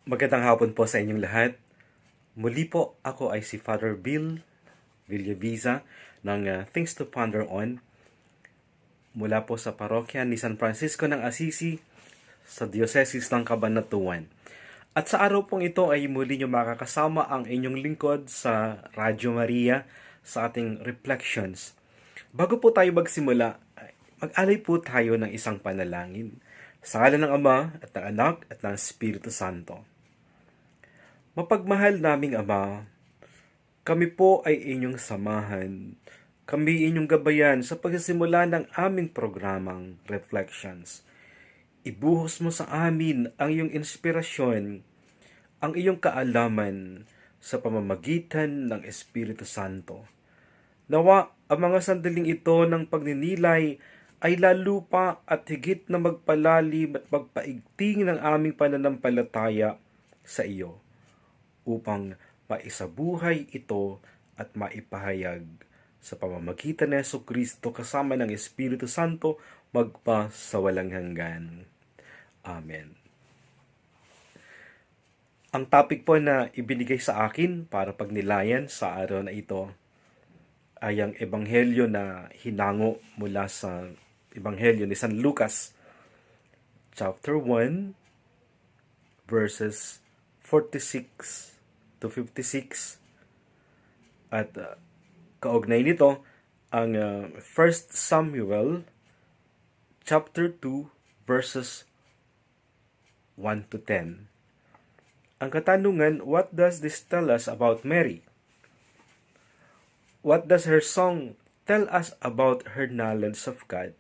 Magandang hapon po sa inyong lahat. Muli po ako ay si Father Bill Villaviza ng Things to Ponder On mula po sa parokya ni San Francisco ng Assisi sa Diocese ng Cabanatuan. At sa araw pong ito ay muli nyo makakasama ang inyong lingkod sa Radyo Maria sa ating Reflections. Bago po tayo magsimula, mag-alay po tayo ng isang panalangin. Sa ngalan ng Ama at ng Anak at ng Espiritu Santo. Mapagmahal naming Ama, kami po ay inyong samahan. Kami inyong gabayan sa pagsisimula ng aming programang Reflections. Ibuhos mo sa amin ang iyong inspirasyon, ang iyong kaalaman sa pamamagitan ng Espiritu Santo. Nawa ang mga sandaling ito ng pagninilay ay lalo pa at higit na magpalalim at magpaigting ng aming pananampalataya sa iyo, upang maisabuhay ito at maipahayag sa pamamagitan ng Jesucristo kasama ng Espiritu Santo magpa sa walang hanggan. Amen. Ang topic po na ibinigay sa akin para pagnilayan sa araw na ito ay ang ebanghelyo na hinango mula sa ebanghelyo ni San Lucas, chapter 1, verses 46 to 56. At kaugnay nito ang 1 Samuel chapter 2 verses 1 to 10. Ang katanungan, what does this tell us about Mary? What does her song tell us about her knowledge of God?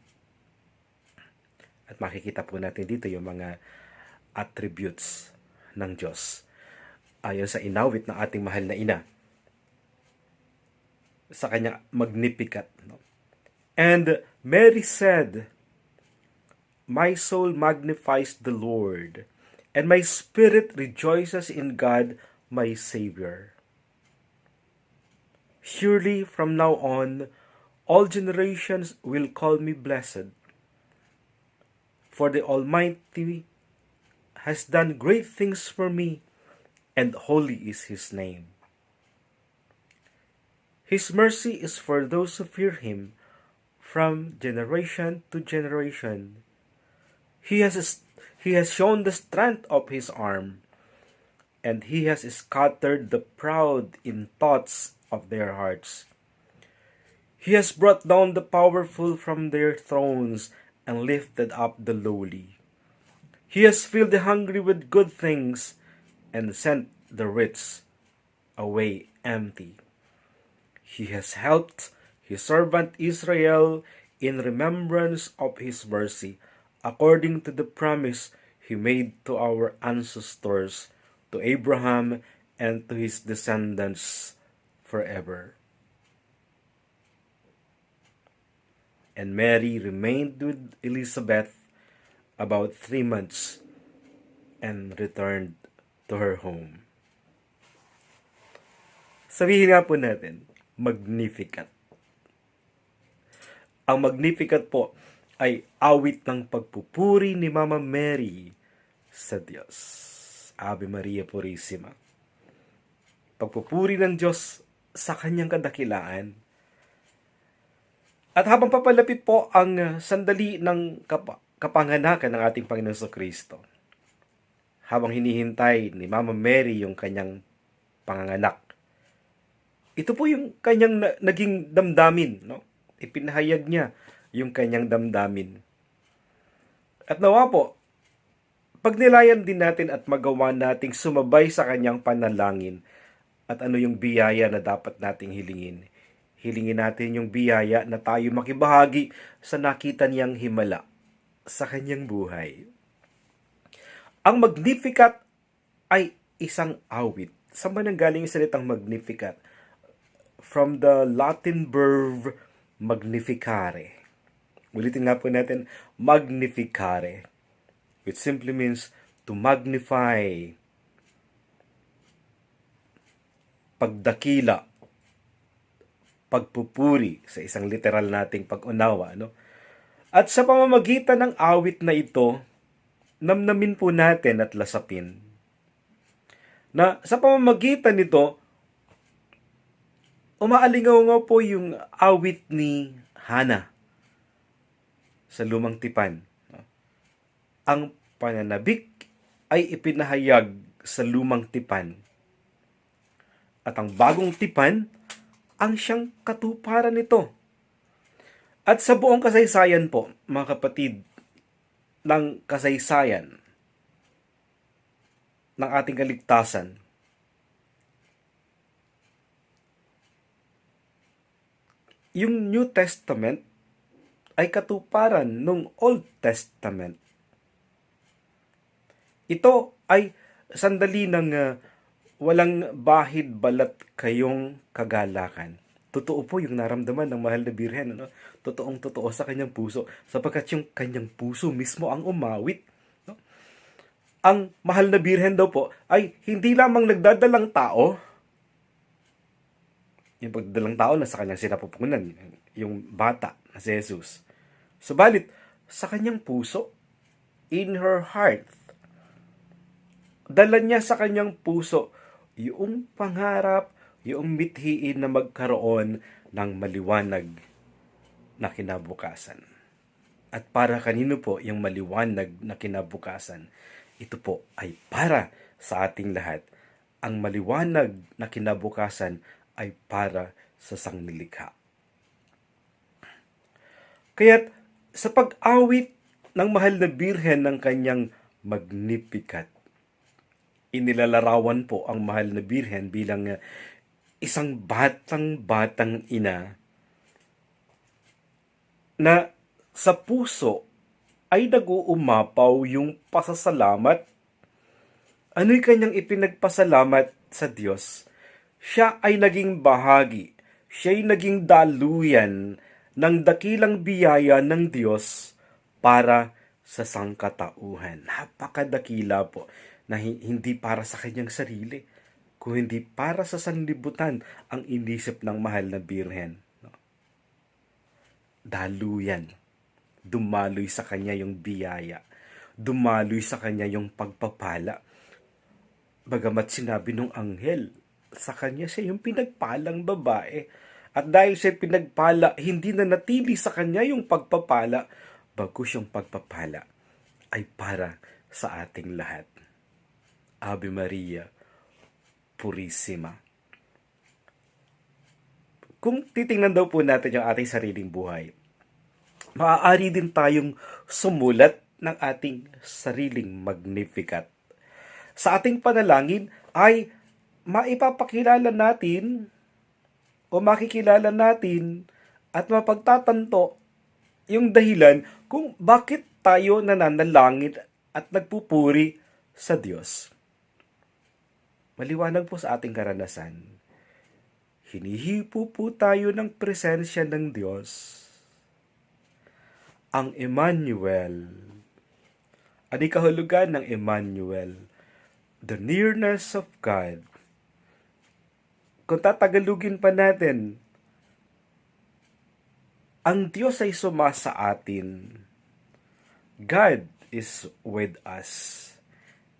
At makikita po natin dito yung mga attributes ng Diyos ayon sa inawit ng ating mahal na ina sa kanyang Magnificat. And Mary said, my soul magnifies the Lord, and my spirit rejoices in God my Savior. Surely from now on, all generations will call me blessed, for the Almighty has done great things for me, and holy is His name. His mercy is for those who fear Him from generation to generation. He has shown the strength of His arm, and He has scattered the proud in thoughts of their hearts. He has brought down the powerful from their thrones and lifted up the lowly. He has filled the hungry with good things and sent the rich away empty. He has helped His servant Israel in remembrance of His mercy, according to the promise He made to our ancestors, to Abraham and to his descendants forever. And Mary remained with Elizabeth about 3 months and returned to her home. Sabihin nga po natin, Magnificat. Ang Magnificat po ay awit ng pagpupuri ni Mama Mary sa Diyos. Ave Maria Purissima. Pagpupuri ng Diyos sa kanyang kadakilaan. At habang papalapit po ang sandali ng kapanganakan ng ating Panginoon Jesucristo, habang hinihintay ni Mama Mary yung kanyang panganganak, ito po yung kanyang naging damdamin, no? Ipinahayag niya yung kanyang damdamin. At nawa po, pagnilayan din natin at magawa nating sumabay sa kanyang panalangin at ano yung biyaya na dapat nating hilingin. Hilingin natin yung biyaya na tayo makibahagi sa nakita niyang himala sa kanyang buhay. Ang Magnificat ay isang awit. Saan ba nanggaling yung salitang Magnificat? From the Latin verb magnificare. Ulitin nga po natin, magnificare, which simply means to magnify, pagdakila, pagpupuri sa isang literal nating pag-unawa, no? At sa pamamagitan ng awit na ito, namnamin po natin at lasapin na sa pamamagitan nito, umaalingaw po yung awit ni Hana sa Lumang Tipan. Ang pananabik ay ipinahayag sa Lumang Tipan. At ang bagong tipan ang siyang katuparan nito. At sa buong kasaysayan po, mga kapatid, ng kasaysayan ng ating kaligtasan, yung New Testament ay katuparan ng Old Testament. Ito ay sandali ng walang bahid balat kayong kagalakan. Totoo po yung naramdaman ng mahal na Birhen. Ano? Totoong totoo sa kanyang puso. Sapagkat yung kanyang puso mismo ang umawit. No? Ang mahal na Birhen daw po ay hindi lamang nagdadalang tao. Yung pagdadalang tao na sa kanyang sinapupunan. Yung bata na si Jesus. Subalit, sa kanyang puso, in her heart, dala niya sa kanyang puso yung pangarap, yung mithiin na magkaroon ng maliwanag na kinabukasan. At para kanino po yung maliwanag na kinabukasan? Ito po ay para sa ating lahat. Ang maliwanag na kinabukasan ay para sa sangnilikha. Kaya't sa pag-awit ng mahal na Birhen ng kanyang Magnificat, inilalarawan po ang mahal na Birhen bilang isang batang ina na sa puso ay nag-uumapaw yung pasasalamat. Ano'y kanyang ipinagpasalamat sa Diyos? Siya ay naging bahagi, siya'y naging daluyan ng dakilang biyaya ng Diyos para sa sangkatauhan. Napakadakila po na hindi para sa kanyang sarili, kung hindi para sa sanlibutan ang inisip ng mahal na Birhen. Daluyan. Dumaloy sa kanya yung biyaya. Dumaloy sa kanya yung pagpapala. Bagamat sinabi nung anghel, sa kanya siya yung pinagpalang babae. At dahil siya pinagpala, hindi na natili sa kanya yung pagpapala, bagkus yung pagpapala ay para sa ating lahat. Ave Maria Purissima. Kung titingnan daw po natin yung ating sariling buhay, maaari din tayong sumulat ng ating sariling Magnificat. Sa ating panalangin ay maipapakilala natin o makikilala natin at mapagtatanto yung dahilan kung bakit tayo nananalangin at nagpupuri sa Diyos. Maliwanag po sa ating karanasan. Hinihipo po tayo ng presensya ng Diyos. Ang Emmanuel. Ano kahulugan ng Emmanuel? The nearness of God. Kung tatagalugin pa natin, ang Diyos ay sumasa atin. God is with us.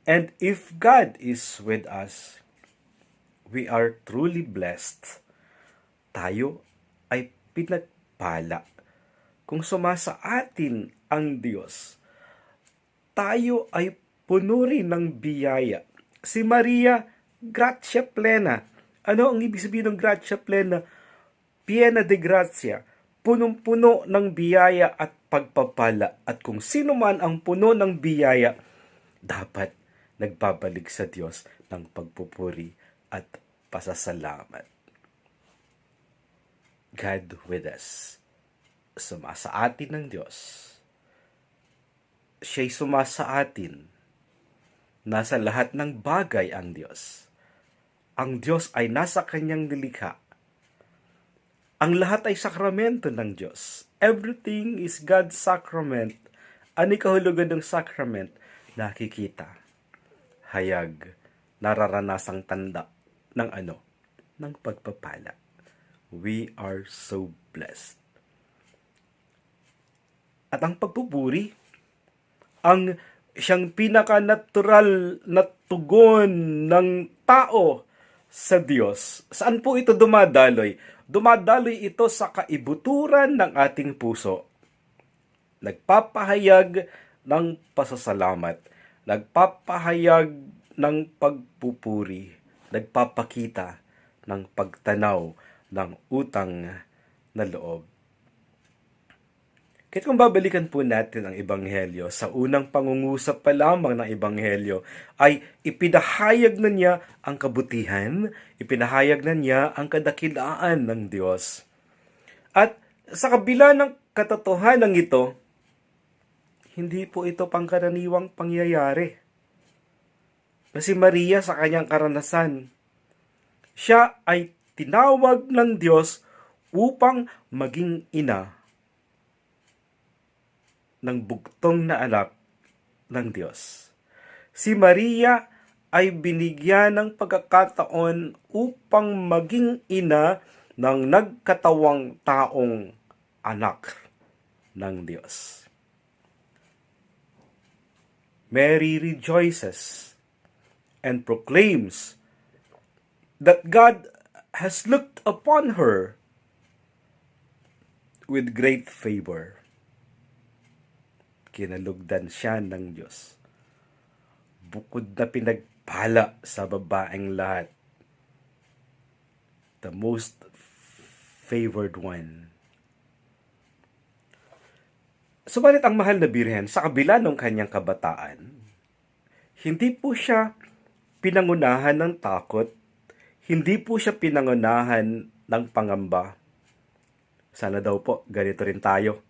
And if God is with us, we are truly blessed. Tayo ay pinagpala. Kung sumasa atin ang Diyos, tayo ay puno rin ng biyaya. Si Maria, gratia plena. Ano ang ibig sabihin ng gratia plena? Piena de gratia. Punong-puno ng biyaya at pagpapala. At kung sino man ang puno ng biyaya, dapat nagbabalik sa Diyos ng pagpupuri at pasasalamat. God with us. Sumasa atin ng Diyos. Siya'y sumasa atin. Nasa lahat ng bagay ang Diyos. Ang Diyos ay nasa kanyang nilikha. Ang lahat ay sakramento ng Diyos. Everything is God's sacrament. Ano kahulugan ng sacrament? Nakikita. Hayag, nararanasang tanda ng ano? Ng pagpapala. We are so blessed. At ang pagpupuri, ang siyang pinaka-natural na tugon ng tao sa Diyos. Saan po ito dumadaloy? Dumadaloy ito sa kaibuturan ng ating puso. Nagpapahayag ng pasasalamat. Nagpapahayag ng pagpupuri. Nagpapakita ng pagtanaw ng utang na loob. Kaya kung babalikan po natin ang Ebanghelyo, sa unang pangungusap pa lamang ng Ebanghelyo ay ipinahayag na niya ang kabutihan, ipinahayag na niya ang kadakilaan ng Diyos. At sa kabila ng katotohanan ito, hindi po ito pangkaraniwang pangyayari. Na si Maria sa kanyang karanasan, siya ay tinawag ng Diyos upang maging ina ng bugtong na anak ng Diyos. Si Maria ay binigyan ng pagkakataon upang maging ina ng nagkatawang taong anak ng Diyos. Mary rejoices and proclaims that God has looked upon her with great favor. Kinalugdan siya ng Diyos. Bukod na pinagpala sa babaeng lahat, the most favored one. Subalit ang mahal na Birhen, sa kabila ng kanyang kabataan, hindi po siya pinangunahan ng takot, hindi po siya pinangunahan ng pangamba. Sana daw po, ganito rin tayo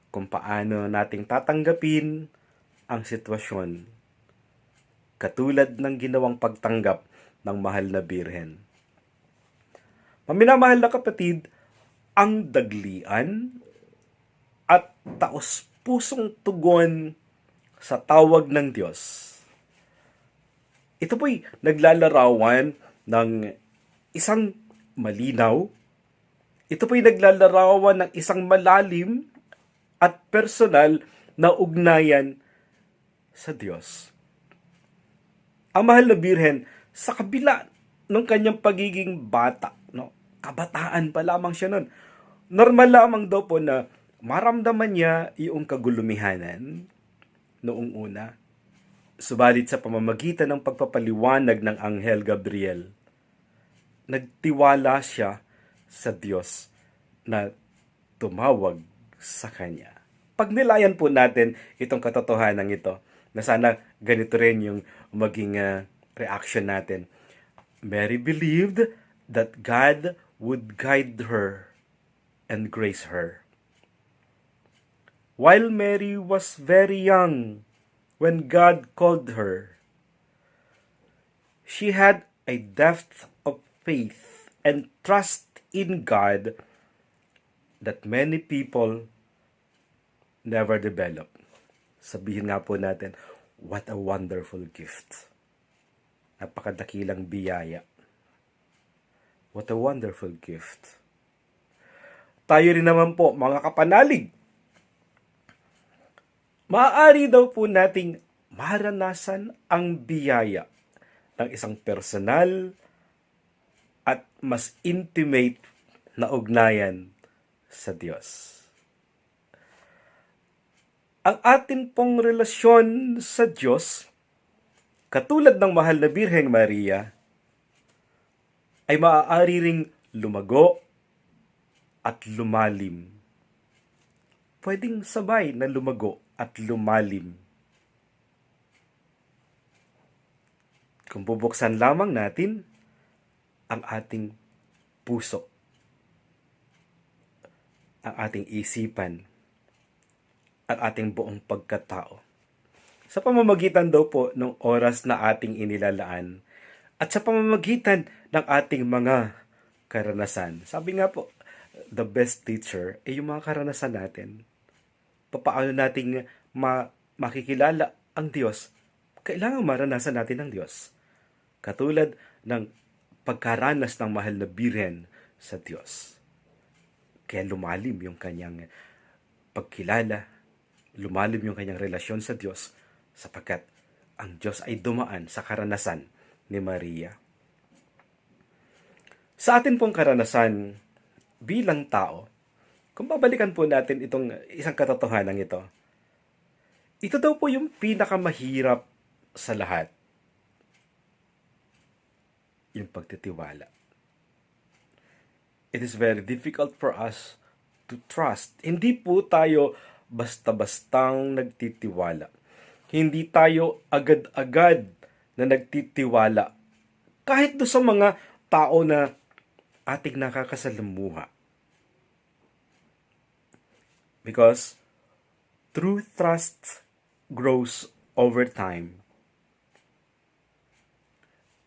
kung paano nating tatanggapin ang sitwasyon katulad ng ginawang pagtanggap ng mahal na Birhen. Maminamahal na kapatid, ang daglian at taos-pusong tugon sa tawag ng Diyos. Ito po'y naglalarawan ng isang malinaw, ito po'y naglalarawan ng isang malalim at personal na ugnayan sa Diyos. Ang mahal na Birhen, sa kabila ng kanyang pagiging bata, kabataan pa lamang siya nun, normal lamang daw po na maramdaman niya yung kagulumihanan noong una. Subalit sa pamamagitan ng pagpapaliwanag ng Anghel Gabriel, nagtiwala siya sa Diyos na tumawag sa kanya. Pagnilayan po natin itong katotohanan ito, na sana ganito rin yung maging reaction natin. Mary believed that God would guide her and grace her. While Mary was very young when God called her, she had a depth of faith and trust in God that many people never develop. Sabihin nga po natin, what a wonderful gift. Napakadakilang biyaya. What a wonderful gift. Tayo rin naman po, mga kapanalig, maaari daw po nating maranasan ang biyaya ng isang personal at mas intimate na ugnayan sa Diyos. Ang atin pong relasyon sa Diyos, katulad ng mahal na Birheng Maria, ay maaari ring lumago at lumalim. Pwedeng sabay na lumago at lumalim. Kung bubuksan lamang natin ang ating puso, ang ating isipan, ang ating buong pagkatao. Sa pamamagitan daw po ng oras na ating inilalaan at sa pamamagitan ng ating mga karanasan. Sabi nga po, the best teacher ay yung mga karanasan natin. Paano nating makikilala ang Diyos? Kailangan maranasan natin ang Diyos. Katulad ng pagkaranas ng mahal na Birhen sa Diyos. Kaya lumalim yung kanyang pagkilala, lumalim yung kanyang relasyon sa Diyos sapagkat ang Diyos ay dumaan sa karanasan ni Maria. Sa atin pong karanasan bilang tao, kung babalikan po natin itong isang katotohanan ito, ito daw po yung pinakamahirap sa lahat, yung pagtitiwala. It is very difficult for us to trust. Hindi po tayo basta-bastang nagtitiwala. Hindi tayo agad-agad na nagtitiwala. Kahit do sa mga tao na ating nakakasalamuha. Because true trust grows over time.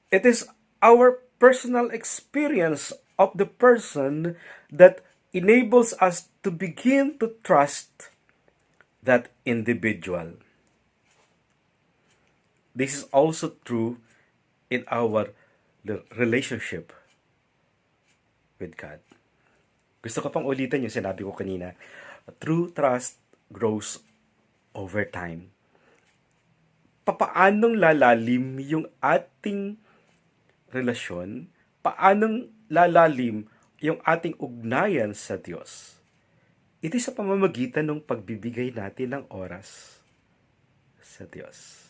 It is our personal experience of the person that enables us to begin to trust that individual. This is also true in our relationship with God. Gusto ko pang ulitin yung sinabi ko kanina. True trust grows over time. Paanong lalalim yung ating relasyon? Paanong lalalim yung ating ugnayan sa Diyos? Ito sa pamamagitan ng pagbibigay natin ng oras sa Diyos.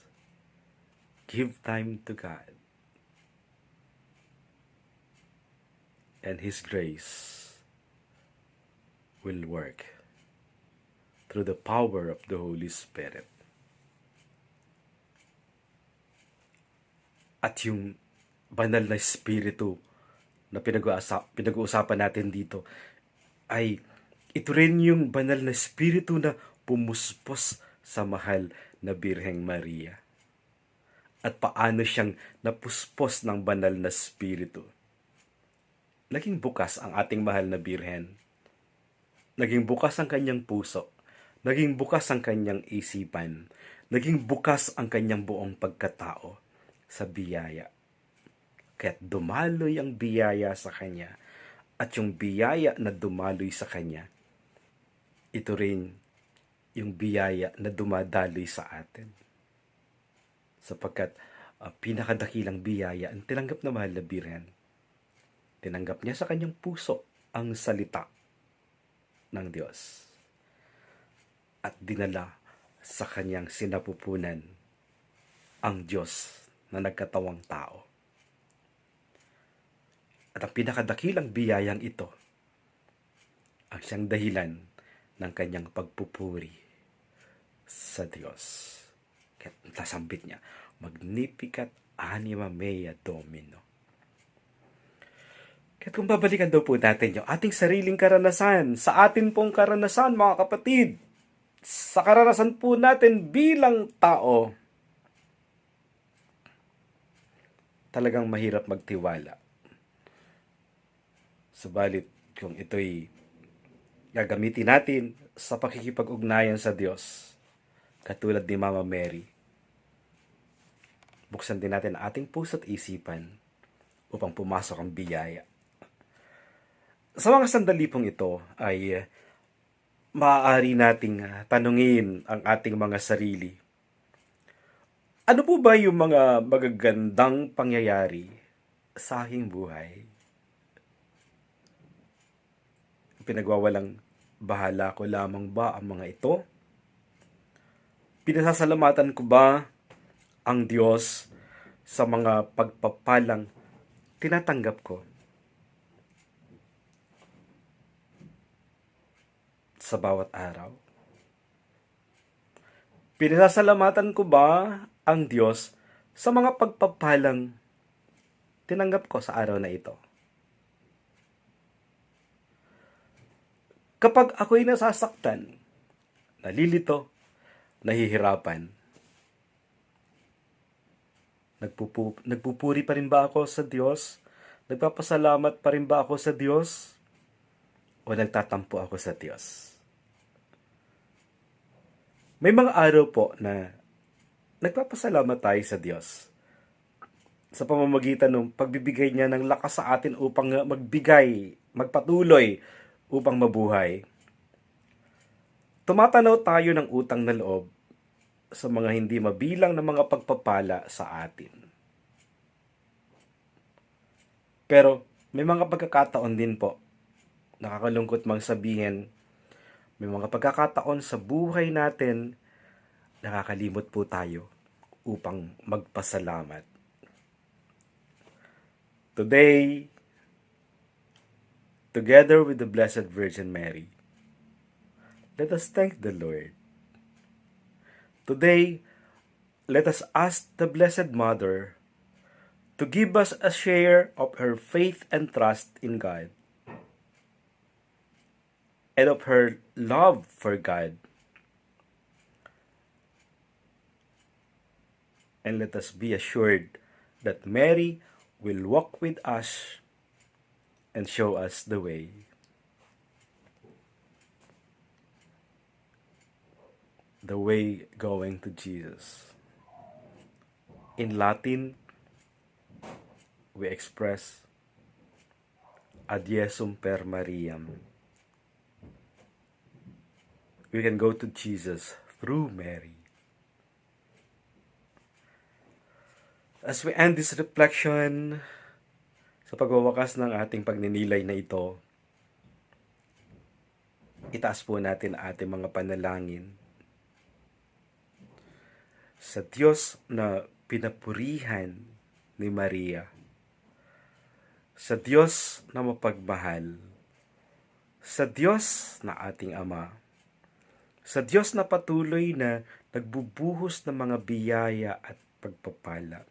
Give time to God. And His grace will work through the power of the Holy Spirit. At yung banal na Espiritu na pinag-uusapan natin dito ay ito rin yung banal na Espiritu na pumuspos sa mahal na Birheng Maria. At paano siyang napuspos ng banal na Espiritu. Naging bukas ang ating mahal na Birhen. Naging bukas ang kanyang puso. Naging bukas ang kanyang isipan. Naging bukas ang kanyang buong pagkatao sa biyaya. Kaya't dumaloy ang biyaya sa kanya. At yung biyaya na dumaloy sa kanya, ito rin yung biyaya na dumadaloy sa atin. Sapagkat pinakadakilang biyaya ang tinanggap na mahal na Birhen. Tinanggap niya sa kanyang puso ang salita ng Diyos. At dinala sa kanyang sinapupunan ang Diyos na nagkatawang tao. At ang pinakadakilang biyayang ito ang siyang dahilan ng kanyang pagpupuri sa Diyos. Kaya nasambit niya, Magnificat anima mea Domino. Kaya kung babalikan daw po natin yung ating sariling karanasan, sa atin pong karanasan mga kapatid, sa karanasan po natin bilang tao, talagang mahirap magtiwala. Subalit kung ito'y gagamitin natin sa pakikipag-ugnayan sa Diyos, katulad ni Mama Mary, buksan din natin ang ating puso at isipan upang pumasok ang biyaya. Sa mga sandali pong ito ay maaari nating tanungin ang ating mga sarili. Ano po ba yung mga magagandang pangyayari sa aking buhay? Pinagwawalang bahala ko lamang ba ang mga ito? Pinasasalamatan ko ba ang Diyos sa mga pagpapalang tinatanggap ko? Sa bawat araw? Pinasasalamatan ko ba ang Diyos sa mga pagpapalang tinanggap ko sa araw na ito? Kapag ako'y nasasaktan, nalilito, nahihirapan, nagpupuri pa rin ba ako sa Diyos? Nagpapasalamat pa rin ba ako sa Diyos? O nagtatampo ako sa Diyos? May mga araw po na nagpapasalamat tayo sa Diyos sa pamamagitan ng pagbibigay niya ng lakas sa atin upang magbigay, magpatuloy upang mabuhay. Tumatanaw tayo ng utang na loob sa mga hindi mabilang na mga pagpapala sa atin. Pero may mga pagkakataon din po, nakakalungkot mang sabihin, may mga pagkakataon sa buhay natin, nakakalimot po tayo upang magpasalamat. Today, together with the Blessed Virgin Mary, let us thank the Lord. Today, let us ask the Blessed Mother to give us a share of her faith and trust in God, and of her love for God. And let us be assured that Mary will walk with us and show us the way. The way going to Jesus. In Latin, we express Ad Jesum per Mariam. We can go to Jesus through Mary. As we end this reflection, sa pagwawakas ng ating pagninilay na ito, itaas po natin ating mga panalangin sa Diyos na pinapurihan ni Maria, sa Diyos na mapagmahal, sa Diyos na ating Ama, sa Diyos na patuloy na nagbubuhos ng mga biyaya at pagpapala,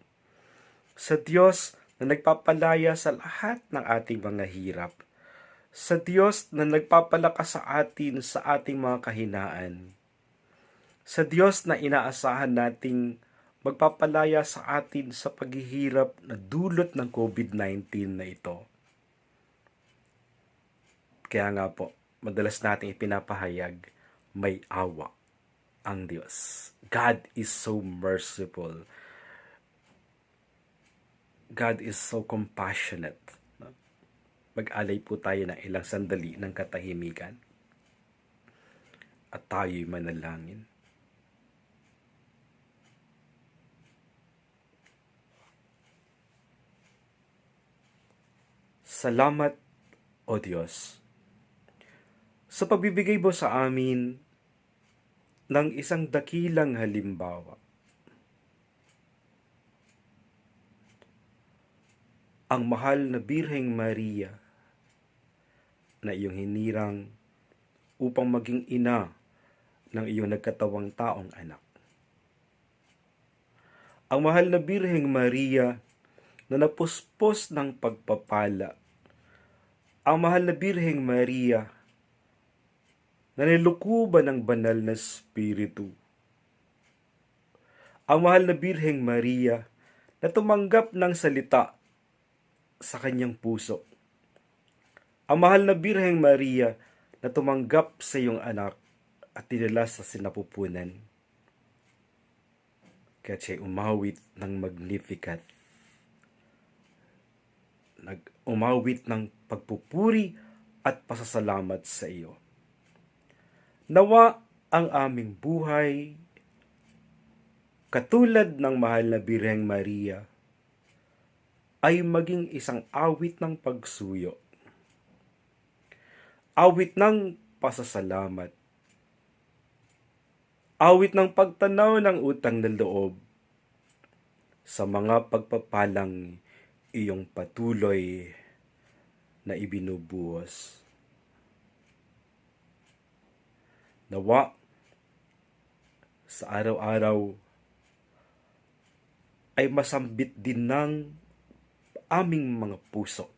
sa Diyos na nagpapalaya sa lahat ng ating mga hirap, sa Diyos na nagpapalakas sa atin sa ating mga kahinaan, sa Diyos na inaasahan nating magpapalaya sa atin sa paghihirap na dulot ng COVID-19 na ito. Kaya nga po, madalas nating ipinapahayag, may awa ang Diyos. God is so merciful. God is so compassionate. Mag-alay po tayo ng ilang sandali ng katahimikan at tayo'y manalangin. Salamat, O Diyos, sa pagbibigay mo sa amin ng isang dakilang halimbawa. Ang mahal na Birheng Maria na iyong hinirang upang maging ina ng iyong nagkatawang taong anak. Ang mahal na Birheng Maria na napuspos ng pagpapala. Ang mahal na Birheng Maria na nilukuban ng banal na Espiritu. Ang mahal na Birheng Maria na tumanggap ng salita sa kanyang puso. Ang mahal na Birheng Maria na tumanggap sa iyong anak at dinala sa sinapupunan. Kaya siya'y umawit ng Magnificat. Umawit ng pagpupuri at pasasalamat sa iyo. Nawa ang aming buhay, katulad ng mahal na Birheng Maria, ay maging isang awit ng pagsuyo, awit ng pasasalamat, awit ng pagtanaw ng utang na loob sa mga pagpapalang iyong patuloy na ibinubuhos. Nawa sa araw-araw ay masambit din ng aming mga puso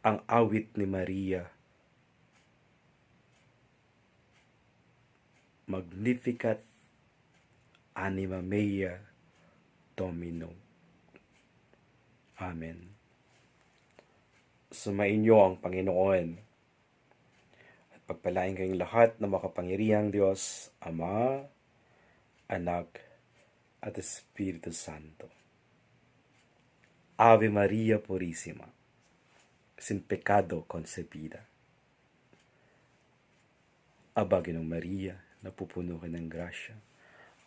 ang awit ni Maria. Magnificat anima mea Domino. Amen. Sumainyo ang Panginoon at pagpalain kayong lahat na makapangyarihang Diyos, Ama, Anak, at Espiritu Santo. Ave Maria Purísima, sin pecado concebida. Aba, Ginong Maria, napupuno ka ng grasya,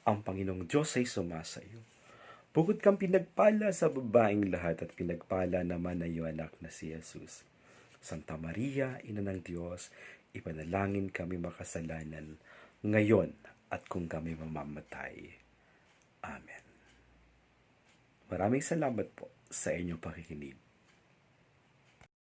Ang Panginoong Diyos ay sumasayo. Bukod kang pinagpala sa babaeng lahat at pinagpala naman ay iyong anak na si Jesus. Santa Maria, Ina ng Diyos, ipanalangin kami makasalanan ngayon at kung kami mamamatay. Amen. Maraming salamat po sa inyong pakikinig.